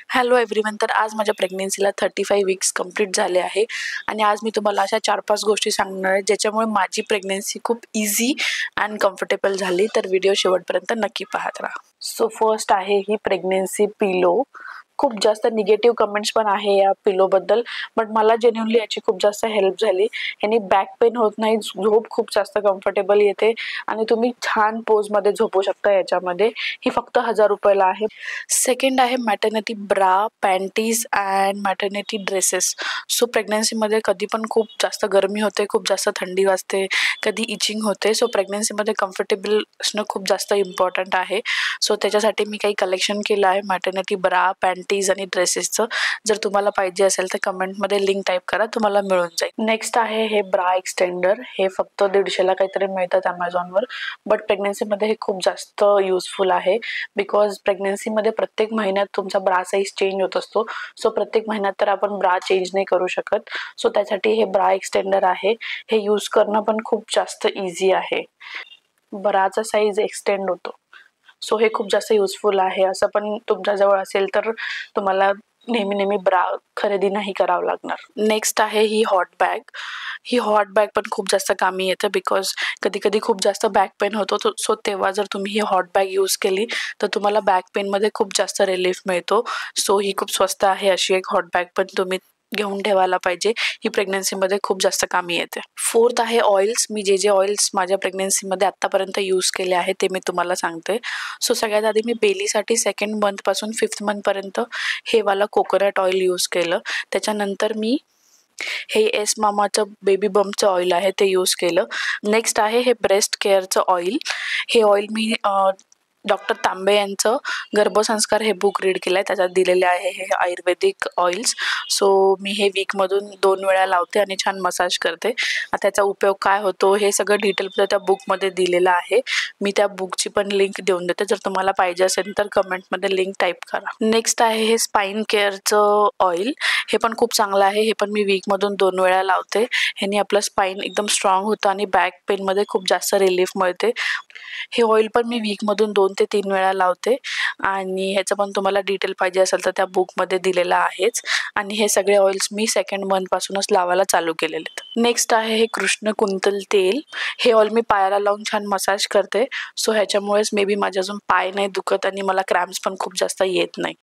Hello everyone. तर आज माझ्या प्रेग्नन्सीला 35 वीक्स कंप्लीट झाले आहे आणि आज मी तुम्हाला अशा 4-5 गोष्टी सांगणार आहे ज्याच्यामुळे माझी प्रेग्नन्सी खूप इझी अँड कम्फर्टेबल झाली. तर व्हिडिओ शेवटपर्यंत नक्की पाहत राहा. सो फर्स्ट आहे ही प्रेग्नन्सी पिलो. खूप जास्त निगेटिव्ह कमेंट्स पण आहे या पिलोबद्दल, बट मला जेन्युइनली याची खूप जास्त हेल्प झाली. याने बॅक पेन होत नाही, झोप खूप जास्त कम्फर्टेबल येते आणि तुम्ही छान पोजमध्ये झोपू शकता याच्यामध्ये. ही फक्त 1000 रुपयाला आहे. सेकंड आहे maternity bra, panties and maternity dresses. So प्रेग्नन्सीमध्ये कधी पण खूप जास्त गरमी होते, खूप जास्त थंडी वाजते, कधी इचिंग होते. सो प्रेग्नन्सीमध्ये कम्फर्टेबल असणं खूप जास्त इम्पॉर्टंट आहे. सो त्याच्यासाठी मी काही कलेक्शन केलं आहे मॅटर्निटी ब्रा, पॅन्टीज आणि ड्रेसेसचं. जर तुम्हाला पाहिजे असेल तर कमेंटमध्ये लिंक टाईप करा, तुम्हाला मिळून जाईल. नेक्स्ट आहे हे ब्रा एक्सटेंडर. हे फक्त 150ला काहीतरी मिळतात अमेझॉनवर, बट प्रेग्नन्सीमध्ये हे खूप जास्त युजफुल आहे. बिकॉज प्रेग्नन्सीमध्ये प्रत्येक महिन्यात तुमचा ब्रा साईज चेंज होत असतो. सो प्रत्येक महिन्यात तर आपण ब्रा चेंज नाही करू शकत. सो त्यासाठी हे ब्रा एक्सटेंडर आहे. हे यूज करणं पण खूप जास्त इझी आहे. ब्राचा साईज एक्सटेंड होतो. सो हे खूप जास्त युजफुल आहे. असं पण तुमच्याजवळ असेल तर तुम्हाला नेहमी ब्रा खरेदी नाही करावं लागणार. नेक्स्ट आहे ही हॉट बॅग. ही हॉट बॅग पण खूप जास्त कामी येतं बिकॉज कधी खूप जास्त बॅक पेन होतो. सो तेव्हा जर तुम्ही ही हॉट बॅग यूज केली तर तुम्हाला बॅक पेनमध्ये खूप जास्त रिलीफ मिळतो. सो ही खूप स्वस्त आहे. अशी एक हॉट बॅग पण तुम्ही घेऊन ठेवायला पाहिजे. ही प्रेग्नन्सीमध्ये खूप जास्त कामी येते. फोर्थ आहे ऑइल्स. मी जे ऑइल्स माझ्या प्रेग्नन्सीमध्ये आत्तापर्यंत यूज केले आहे ते मी तुम्हाला सांगते. सो सगळ्यात आधी मी बेलीसाठी 2nd मंथपासून 5th मंथपर्यंत हे वाला कोकोनट ऑइल यूज केलं. त्याच्यानंतर मी हे एस मामाचं बेबी बमचं ऑइल आहे ते यूज केलं. नेक्स्ट आहे हे ब्रेस्ट केअरचं ऑइल. हे ऑइल मी डॉक्टर तांबे यांचं गर्भसंस्कार हे बुक रीड केलं आहे. त्याच्यात दिलेले आहे हे आयुर्वेदिक ऑइल्स. सो मी हे वीकमधून 2 वेळा लावते आणि छान मसाज करते. त्याचा उपयोग काय होतो हे सगळं डिटेलमध्ये त्या बुकमध्ये दिलेलं आहे. मी त्या बुकची पण लिंक देऊन देते. जर तुम्हाला पाहिजे असेल तर कमेंटमध्ये लिंक टाईप करा. नेक्स्ट आहे हे स्पाइन केअरचं ऑइल. हे पण खूप चांगलं आहे. हे पण मी वीकमधून 2 वेळा लावते. ह्याने आपलं स्पाइन एकदम स्ट्रॉंग होतं आणि बॅक पेनमध्ये खूप जास्त रिलीफ मिळते. हे ऑइल पण मी वीकमधून 2 ते 3 वेळा लावते आणि ह्याचं पण तुम्हाला डिटेल पाहिजे असेल तर त्या बुकमध्ये दिलेलं आहेच. आणि हे सगळे ऑइल्स मी 2nd मंथपासूनच लावायला चालू केलेले आहेत. नेक्स्ट आहे हे कृष्ण कुंतल तेल. हे ऑइल मी पायाला लावून छान मसाज करते. सो ह्याच्यामुळेच मे बी माझे अजून पाय नाही दुखत आणि मला क्रॅम्प्स पण खूप जास्त येत नाही.